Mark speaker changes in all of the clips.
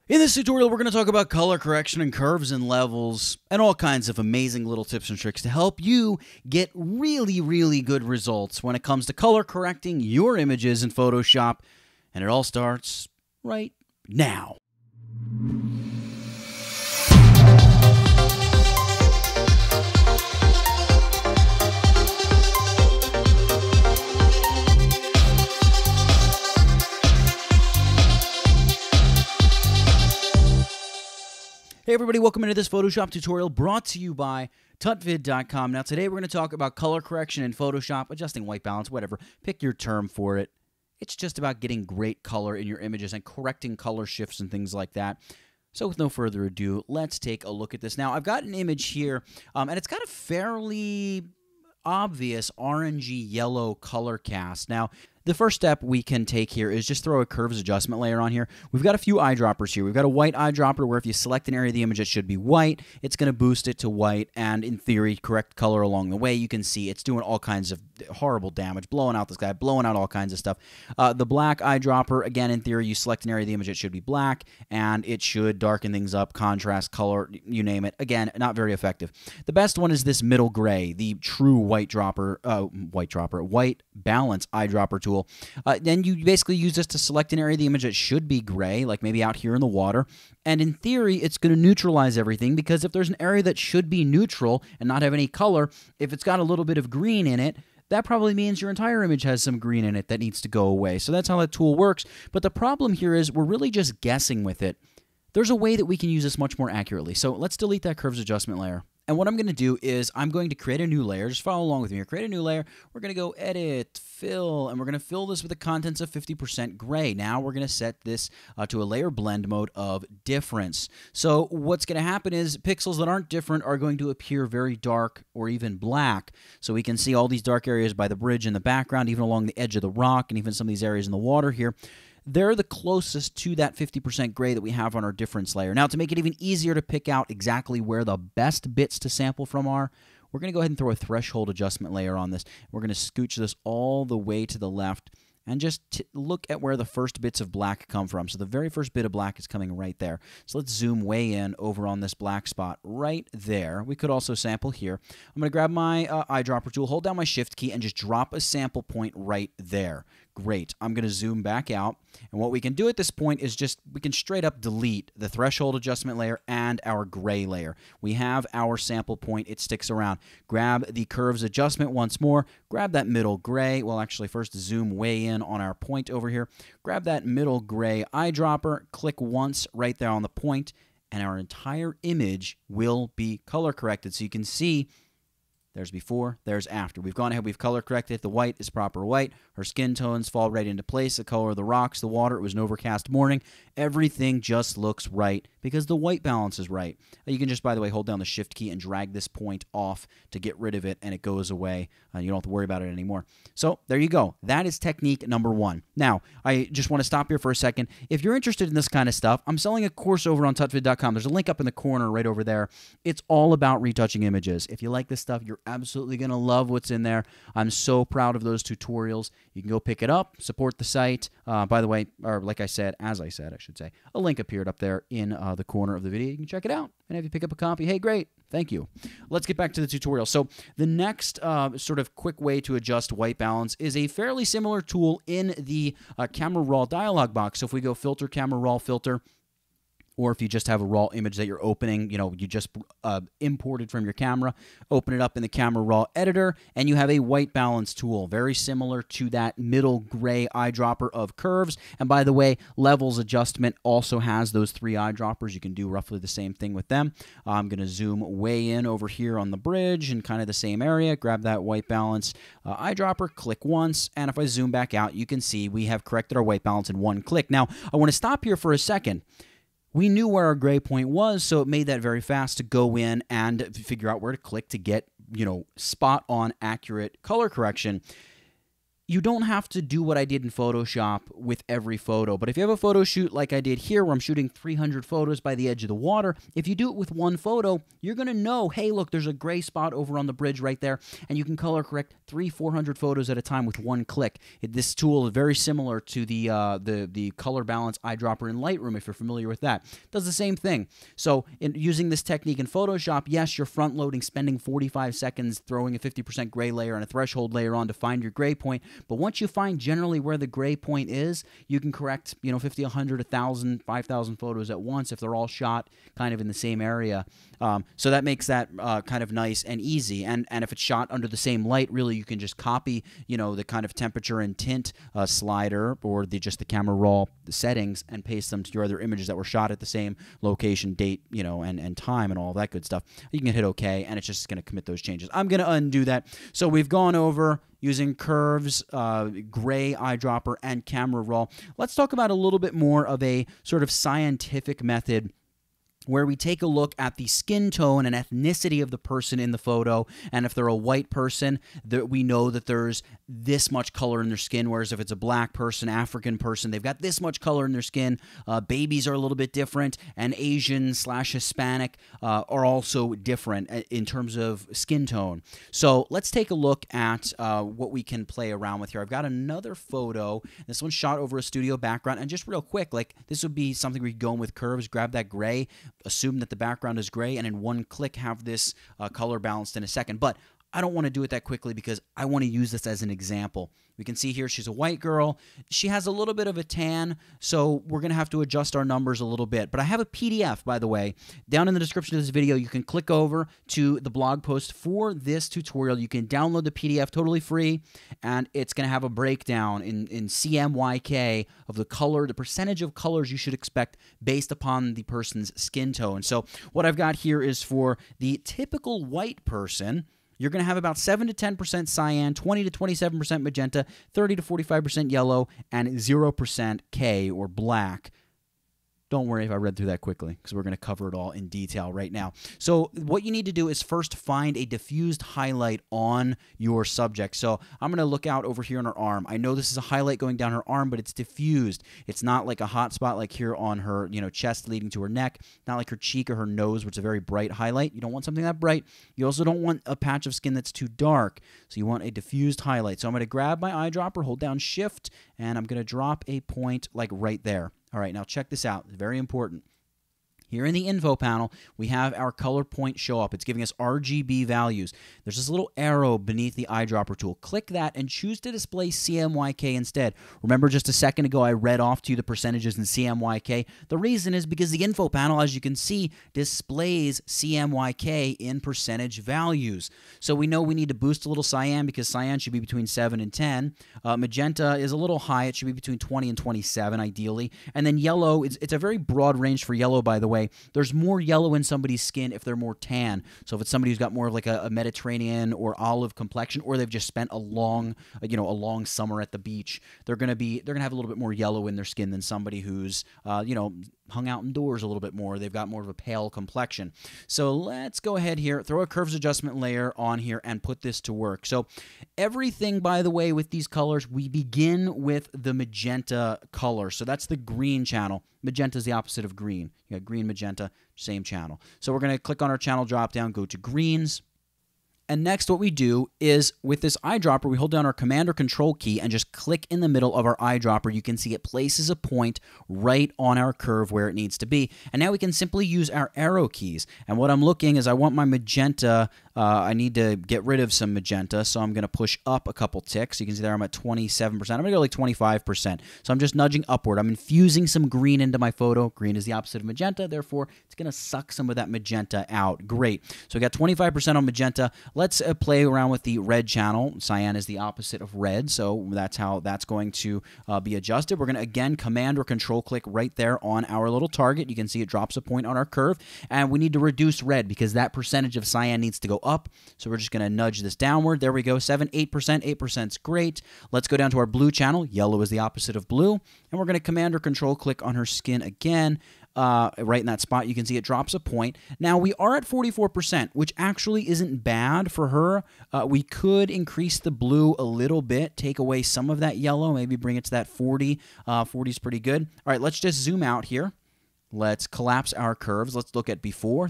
Speaker 1: In this tutorial, we're going to talk about color correction and curves and levels and all kinds of amazing little tips and tricks to help you get really good results when it comes to color correcting your images in Photoshop. And it all starts right now. Hey everybody, welcome into this Photoshop tutorial brought to you by tutvid.com. Now today we're going to talk about color correction in Photoshop, adjusting white balance, whatever. Pick your term for it. It's just about getting great color in your images and correcting color shifts and things like that. So with no further ado, let's take a look at this. Now I've got an image here, and it's got a fairly obvious orangey yellow color cast. Now, the first step we can take here is just throw a curves adjustment layer on here. We've got a few eyedroppers here. We've got a white eyedropper where if you select an area of the image that should be white, it's going to boost it to white and, in theory, correct color along the way. You can see it's doing all kinds of horrible damage, blowing out this guy, blowing out all kinds of stuff. The black eyedropper, again, in theory, you select an area of the image that should be black, and it should darken things up, contrast, color, you name it. Again, not very effective. The best one is this middle gray, the true white balance eyedropper tool. Then you basically use this to select an area of the image that should be gray, like maybe out here in the water. And in theory, it's going to neutralize everything, because if there's an area that should be neutral and not have any color, if it's got a little bit of green in it, that probably means your entire image has some green in it that needs to go away. So that's how that tool works. But the problem here is we're really just guessing with it. There's a way that we can use this much more accurately. So let's delete that curves adjustment layer. And what I'm going to do is I'm going to create a new layer. Just follow along with me here. Create a new layer. We're going to go Edit, Fill, and we're going to fill this with the contents of 50% gray. Now we're going to set this to a layer blend mode of difference. So what's going to happen is pixels that aren't different are going to appear very dark or even black. So we can see all these dark areas by the bridge in the background, even along the edge of the rock, and even some of these areas in the water here. They're the closest to that 50% gray that we have on our difference layer. Now, to make it even easier to pick out exactly where the best bits to sample from are, we're going to go ahead and throw a threshold adjustment layer on this. We're going to scooch this all the way to the left and just look at where the first bits of black come from. So the very first bit of black is coming right there. So let's zoom way in over on this black spot right there. We could also sample here. I'm going to grab my eyedropper tool, hold down my shift key, and just drop a sample point right there. Great. I'm going to zoom back out. And what we can do at this point is we can straight up delete the threshold adjustment layer and our gray layer. We have our sample point. It sticks around. Grab the curves adjustment once more. Grab that middle gray. Well, actually, first zoom way in on our point over here. Grab that middle gray eyedropper. Click once right there on the point, and our entire image will be color corrected. So you can see there's before, there's after. We've gone ahead, we've color corrected. The white is proper white. Her skin tones fall right into place. The color of the rocks, the water, it was an overcast morning. Everything just looks right because the white balance is right. You can just, by the way, hold down the shift key and drag this point off to get rid of it, and it goes away. You don't have to worry about it anymore. So there you go. That is technique number one. Now, I just want to stop here for a second. If you're interested in this kind of stuff, I'm selling a course over on tutvid.com. There's a link up in the corner right over there. It's all about retouching images. If you like this stuff, you're absolutely going to love what's in there. I'm so proud of those tutorials. You can go pick it up, support the site. By the way, or like I said, as I said, I should say, a link appeared up there in the corner of the video. You can check it out. And if you pick up a copy, hey, great. Thank you. Let's get back to the tutorial. So the next sort of quick way to adjust white balance is a fairly similar tool in the Camera Raw dialog box. So if we go Filter, Camera Raw, Filter, or if you just have a raw image that you're opening, you just imported from your camera, open it up in the Camera Raw editor, and you have a white balance tool, very similar to that middle gray eyedropper of curves. And by the way, levels adjustment also has those three eyedroppers. You can do roughly the same thing with them. I'm going to zoom way in over here on the bridge in kind of the same area, grab that white balance eyedropper, click once, and if I zoom back out, you can see we have corrected our white balance in one click. Now, I want to stop here for a second. We knew where our gray point was, so it made that very fast to go in and figure out where to click to get, spot-on accurate color correction. You don't have to do what I did in Photoshop with every photo, but if you have a photo shoot like I did here where I'm shooting 300 photos by the edge of the water, if you do it with one photo, you're going to know, hey, look, there's a gray spot over on the bridge right there, and you can color correct 300-400 photos at a time with one click. This tool is very similar to the color balance eyedropper in Lightroom, if you're familiar with that. It does the same thing. So using this technique in Photoshop, yes, you're front loading, spending 45 seconds throwing a 50% gray layer and a threshold layer on to find your gray point. But once you find generally where the gray point is, you can correct, 50, 100, 1,000, 5,000 photos at once if they're all shot kind of in the same area. So that makes that kind of nice and easy. And if it's shot under the same light, really you can just copy, the kind of temperature and tint slider or just the camera raw settings and paste them to your other images that were shot at the same location, date, and time and all that good stuff. You can hit OK, and it's just going to commit those changes. I'm going to undo that. So we've gone over using curves, gray eyedropper, and camera raw. Let's talk about a little bit more of a sort of scientific method where we take a look at the skin tone and ethnicity of the person in the photo, and if they're a white person, we know that there's this much color in their skin, whereas if it's a black person, African person, they've got this much color in their skin. Babies are a little bit different, and Asian/Hispanic are also different in terms of skin tone. So let's take a look at what we can play around with here. I've got another photo. This one's shot over a studio background, and just real quick, like this would be something we could go in with curves, grab that gray, assume that the background is gray, and in one click have this color balanced in a second. But I don't want to do it that quickly because I want to use this as an example. We can see here she's a white girl. She has a little bit of a tan, so we're going to have to adjust our numbers a little bit. But I have a PDF, by the way. Down in the description of this video, you can click over to the blog post for this tutorial. You can download the PDF totally free, and it's going to have a breakdown in CMYK of the color, the percentage of colors you should expect based upon the person's skin tone. So what I've got here is for the typical white person, you're going to have about 7 to 10% cyan, 20 to 27% magenta, 30 to 45% yellow, and 0% K or black. Don't worry if I read through that quickly because we're going to cover it all in detail right now. So what you need to do is first find a diffused highlight on your subject. So I'm going to look out over here on her arm. I know this is a highlight going down her arm, but it's diffused. It's not like a hot spot like here on her chest leading to her neck, not like her cheek or her nose, which is a very bright highlight. You don't want something that bright. You also don't want a patch of skin that's too dark. So you want a diffused highlight. So I'm going to grab my eyedropper, hold down Shift, and I'm going to drop a point like right there. All right, now check this out. It's very important. Here in the info panel, we have our color point show up. It's giving us RGB values. There's this little arrow beneath the eyedropper tool. Click that and choose to display CMYK instead. Remember just a second ago I read off to you the percentages in CMYK. The reason is because the info panel, as you can see, displays CMYK in percentage values. So we know we need to boost a little cyan because cyan should be between 7 and 10. Magenta is a little high. It should be between 20 and 27 ideally. And then yellow, it's a very broad range for yellow, by the way. There's more yellow in somebody's skin if they're more tan. So if it's somebody who's got more of like a Mediterranean or olive complexion, or they've just spent a long summer at the beach, they're gonna have a little bit more yellow in their skin than somebody who's hung out indoors a little bit more. They've got more of a pale complexion. So let's go ahead here, throw a curves adjustment layer on here and put this to work. So everything, by the way, with these colors, we begin with the magenta color. So that's the green channel. Magenta is the opposite of green. You got green, magenta, same channel. So we're going to click on our channel drop down, go to greens. And next what we do is with this eyedropper, we hold down our Command or Control key and just click in the middle of our eyedropper. You can see it places a point right on our curve where it needs to be. And now we can simply use our arrow keys. And what I'm looking is I want my magenta, I need to get rid of some magenta, so I'm going to push up a couple ticks. You can see there I'm at 27%. I'm going to go like 25%. So I'm just nudging upward. I'm infusing some green into my photo. Green is the opposite of magenta, therefore it's going to suck some of that magenta out. Great. So we got 25% on magenta. Let's play around with the red channel. Cyan is the opposite of red, so that's how that's going to be adjusted. We're going to, again, Command or Control click right there on our little target. You can see it drops a point on our curve, and we need to reduce red because that percentage of cyan needs to go up, so we're just going to nudge this downward. There we go, 8%. 8% is great. Let's go down to our blue channel. Yellow is the opposite of blue, and we're going to Command or Control click on her skin again. right in that spot. You can see it drops a point. Now, we are at 44%, which actually isn't bad for her. We could increase the blue a little bit, take away some of that yellow, maybe bring it to that 40. 40 is pretty good. All right, let's just zoom out here. Let's collapse our curves. Let's look at before,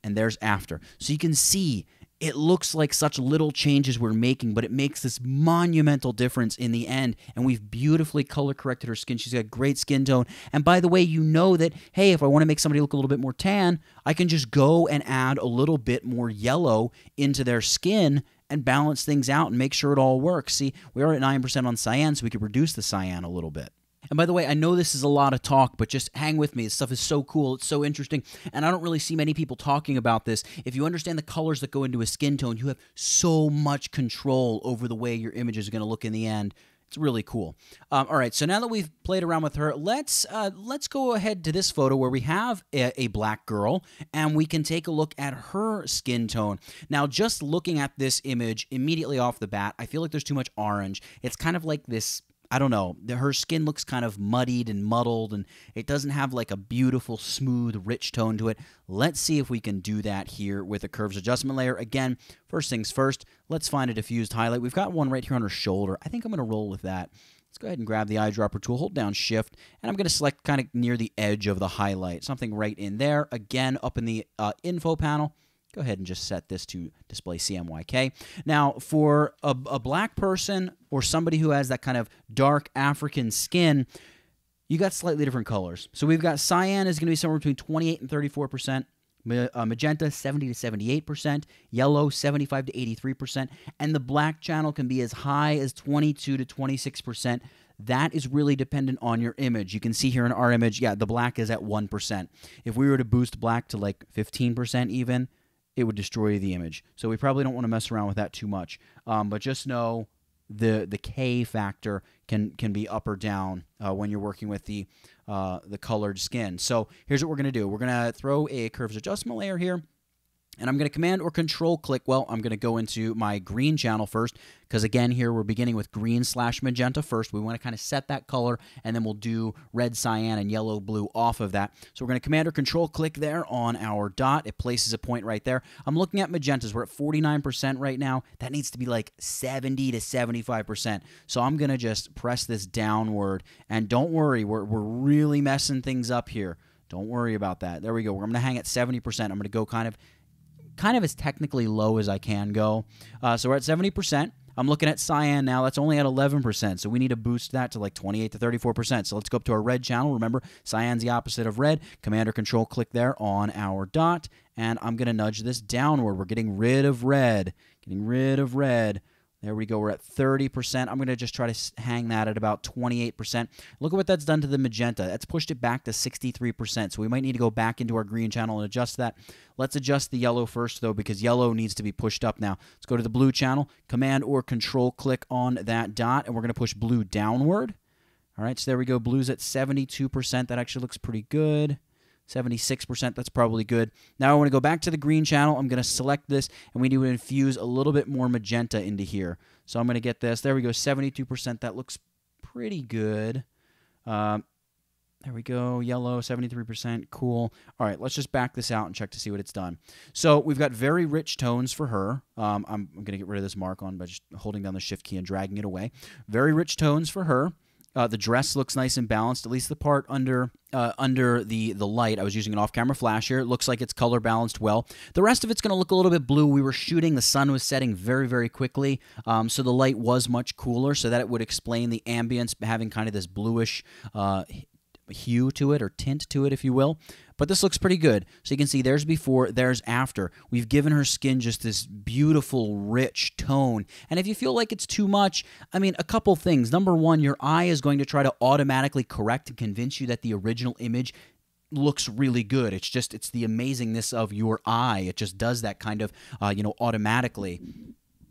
Speaker 1: and there's after. So you can see it looks like such little changes we're making, but it makes this monumental difference in the end, and we've beautifully color-corrected her skin. She's got great skin tone, and by the way, you know that, hey, if I want to make somebody look a little bit more tan, I can just go and add a little bit more yellow into their skin and balance things out and make sure it all works. See, we are at 9% on cyan, so we could reduce the cyan a little bit. And by the way, I know this is a lot of talk, but just hang with me. This stuff is so cool. It's so interesting. And I don't really see many people talking about this. If you understand the colors that go into a skin tone, you have so much control over the way your image is going to look in the end. It's really cool. All right, so now that we've played around with her, let's go ahead to this photo where we have a black girl, and we can take a look at her skin tone. Now, just looking at this image immediately off the bat, I feel like there's too much orange. It's kind of like this, I don't know, her skin looks kind of muddied and muddled, and it doesn't have like a beautiful, smooth, rich tone to it. Let's see if we can do that here with a curves adjustment layer. Again, first things first, let's find a diffused highlight. We've got one right here on her shoulder. I think I'm going to roll with that. Let's go ahead and grab the eyedropper tool, hold down Shift, and I'm going to select kind of near the edge of the highlight, something right in there. Again, up in the info panel. Go ahead and just set this to display CMYK. Now, for a black person or somebody who has that kind of dark African skin, you got slightly different colors. So we've got cyan is going to be somewhere between 28 and 34%, magenta 70 to 78%, yellow 75 to 83%, and the black channel can be as high as 22 to 26%. That is really dependent on your image. You can see here in our image, yeah, the black is at 1%. If we were to boost black to like 15% even, it would destroy the image. So we probably don't want to mess around with that too much. But just know the K factor can be up or down when you're working with the colored skin. So here's what we're going to do. We're going to throw a curves adjustment layer here. And I'm going to Command or Control click. Well, I'm going to go into my green channel first, because again, here we're beginning with green/magenta first. We want to kind of set that color, and then we'll do red, cyan, and yellow, blue off of that. So we're going to Command or Control click there on our dot. It places a point right there. I'm looking at magentas. We're at 49% right now. That needs to be like 70 to 75%. So I'm going to just press this downward, and don't worry, we're really messing things up here. Don't worry about that. There we go. We're going to hang at 70%. I'm going to go kind of as technically low as I can go. So we're at 70%. I'm looking at cyan now. That's only at 11%, so we need to boost that to like 28 to 34%. So let's go up to our red channel. Remember, cyan's the opposite of red. Command or Control click there on our dot, and I'm going to nudge this downward. We're getting rid of red. Getting rid of red. There we go. We're at 30%. I'm going to just try to hang that at about 28%. Look at what that's done to the magenta. That's pushed it back to 63%. So we might need to go back into our green channel and adjust that. Let's adjust the yellow first, though, because yellow needs to be pushed up now. Let's go to the blue channel. Command or Control click on that dot, and we're going to push blue downward. All right, so there we go. Blue's at 72%. That actually looks pretty good. 76%, that's probably good. Now I want to go back to the green channel. I'm going to select this, and we need to infuse a little bit more magenta into here. So I'm going to get this. There we go, 72%. That looks pretty good. There we go, yellow, 73%. Cool. All right, let's just back this out and check to see what it's done. So we've got very rich tones for her. I'm going to get rid of this mark on by just holding down the Shift key and dragging it away. Very rich tones for her. The dress looks nice and balanced, at least the part under the light. I was using an off-camera flash here. It looks like it's color balanced well. The rest of it's going to look a little bit blue. We were shooting, the sun was setting very, very quickly, so the light was much cooler, so that it would explain the ambience having kind of this bluish hue to it, or tint to it, if you will. But this looks pretty good. So you can see there's before, there's after. We've given her skin just this beautiful, rich tone. And if you feel like it's too much, I mean, a couple things. Number one, your eye is going to try to automatically correct and convince you that the original image looks really good. It's the amazingness of your eye. It just does that kind of, automatically.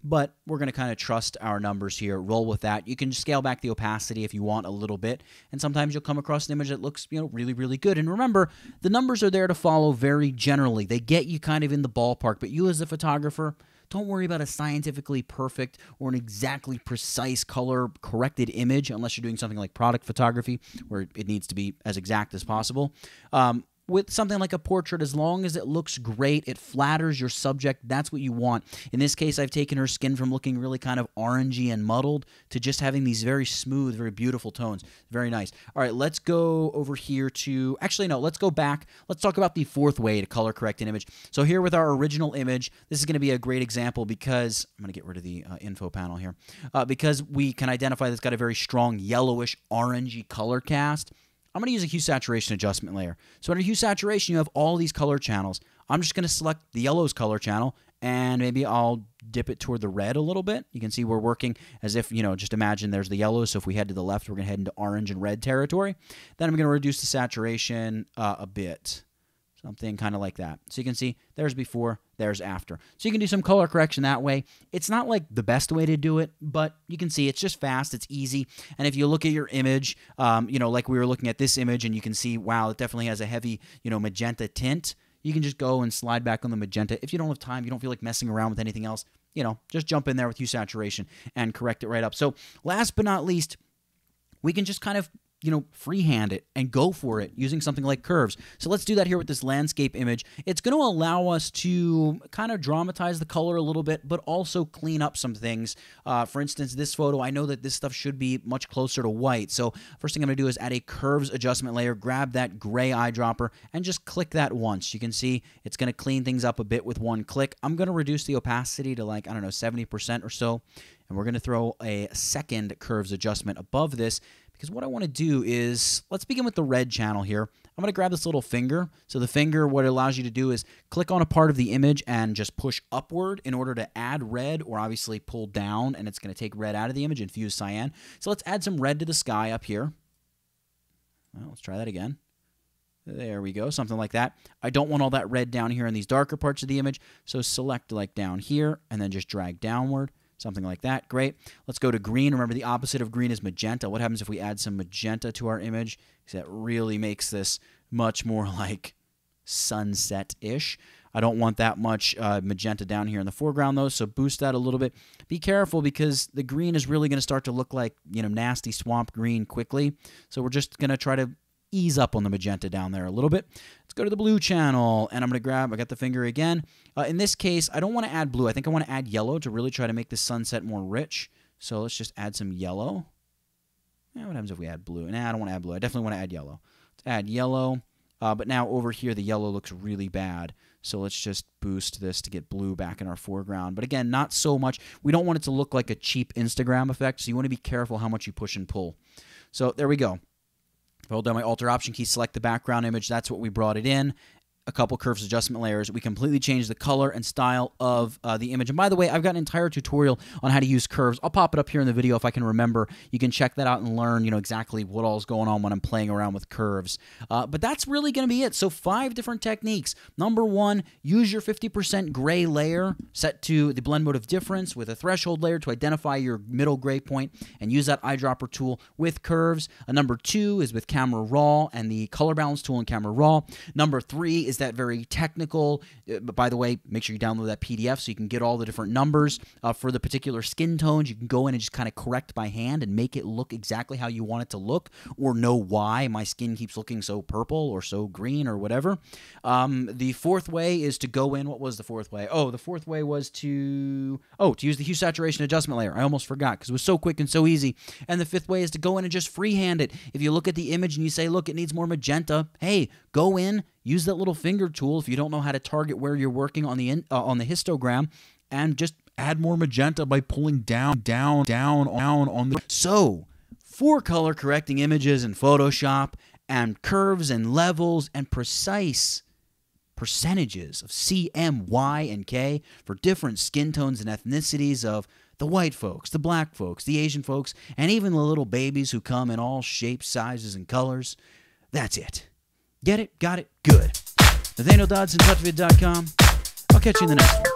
Speaker 1: But we're going to kind of trust our numbers here, roll with that. You can scale back the opacity if you want a little bit, and sometimes you'll come across an image that looks, really, really good. And remember, the numbers are there to follow very generally. They get you kind of in the ballpark, but you as a photographer, don't worry about a scientifically perfect or an exactly precise color corrected image unless you're doing something like product photography where it needs to be as exact as possible. With something like a portrait, as long as it looks great, it flatters your subject, that's what you want. In this case, I've taken her skin from looking really kind of orangey and muddled to just having these very smooth, very beautiful tones. Very nice. All right, let's go over here to, actually, no, let's go back. Let's talk about the fourth way to color correct an image. So here with our original image, this is going to be a great example because, I'm going to get rid of the info panel here, because we can identify that it's got a very strong yellowish, orangey color cast. I'm going to use a hue saturation adjustment layer. So under hue saturation, you have all these color channels. I'm just going to select the yellow's color channel, and maybe I'll dip it toward the red a little bit. You can see we're working as if, just imagine there's the yellow. So if we head to the left, we're going to head into orange and red territory. Then I'm going to reduce the saturation a bit. Something kind of like that. So you can see there's before, there's after. So you can do some color correction that way. It's not like the best way to do it, but you can see it's just fast, it's easy. And if you look at your image, like we were looking at this image and you can see, wow, it definitely has a heavy, magenta tint. You can just go and slide back on the magenta. If you don't have time, you don't feel like messing around with anything else, just jump in there with hue saturation and correct it right up. So last but not least, we can just kind of freehand it and go for it using something like curves. So let's do that here with this landscape image. It's going to allow us to kind of dramatize the color a little bit, but also clean up some things. For instance, this photo, I know that this stuff should be much closer to white. So first thing I'm going to do is add a curves adjustment layer, grab that gray eyedropper, and just click that once. You can see it's going to clean things up a bit with one click. I'm going to reduce the opacity to 70% or so. And we're going to throw a second curves adjustment above this, because what I want to do is, let's begin with the red channel here. I'm going to grab this little finger. So the finger, what it allows you to do is click on a part of the image and just push upward in order to add red, or obviously pull down, and it's going to take red out of the image and fuse cyan. So let's add some red to the sky up here. Well, let's try that again. There we go, something like that. I don't want all that red down here in these darker parts of the image, so select like down here and then just drag downward. Something like that. Great. Let's go to green. Remember, the opposite of green is magenta. What happens if we add some magenta to our image? Because that really makes this much more like sunset-ish. I don't want that much magenta down here in the foreground, though, so boost that a little bit. Be careful, because the green is really going to start to look like, nasty swamp green quickly. So we're just going to try to ease up on the magenta down there a little bit. Let's go to the blue channel, and I'm going to grab, I got the finger again. In this case, I don't want to add blue. I think I want to add yellow to really try to make the sunset more rich. So let's just add some yellow. What happens if we add blue? Nah, I don't want to add blue. I definitely want to add yellow. Let's add yellow. But now over here, the yellow looks really bad. So let's just boost this to get blue back in our foreground. But again, not so much. We don't want it to look like a cheap Instagram effect, so you want to be careful how much you push and pull. So there we go. If I hold down my Alt or Option key, select the background image, that's what we brought it in. A couple curves adjustment layers. We completely changed the color and style of the image. And by the way, I've got an entire tutorial on how to use curves. I'll pop it up here in the video if I can remember. You can check that out and learn, exactly what all is going on when I'm playing around with curves. But that's really going to be it. So 5 different techniques. Number 1, use your 50% gray layer set to the blend mode of difference with a threshold layer to identify your middle gray point, and use that eyedropper tool with curves. Number 2 is with camera raw and the color balance tool in camera raw. Number 3 is that very technical, but by the way, make sure you download that PDF so you can get all the different numbers for the particular skin tones. You can go in and just kind of correct by hand and make it look exactly how you want it to look, or know why my skin keeps looking so purple or so green or whatever. The 4th way is to go in. What was the 4th way? Oh, the 4th way was to use the hue saturation adjustment layer. I almost forgot because it was so quick and so easy. And the 5th way is to go in and just freehand it. If you look at the image and you say, look, it needs more magenta, hey, go in, use that little finger tool if you don't know how to target where you're working on the histogram, and just add more magenta by pulling down on the... So, for color correcting images in Photoshop, and curves and levels and precise percentages of C, M, Y, and K for different skin tones and ethnicities of the white folks, the black folks, the Asian folks, and even the little babies who come in all shapes, sizes, and colors, that's it. Get it? Got it? Good. NathanielDoddsonTouchvid.com. I'll catch you in the next one.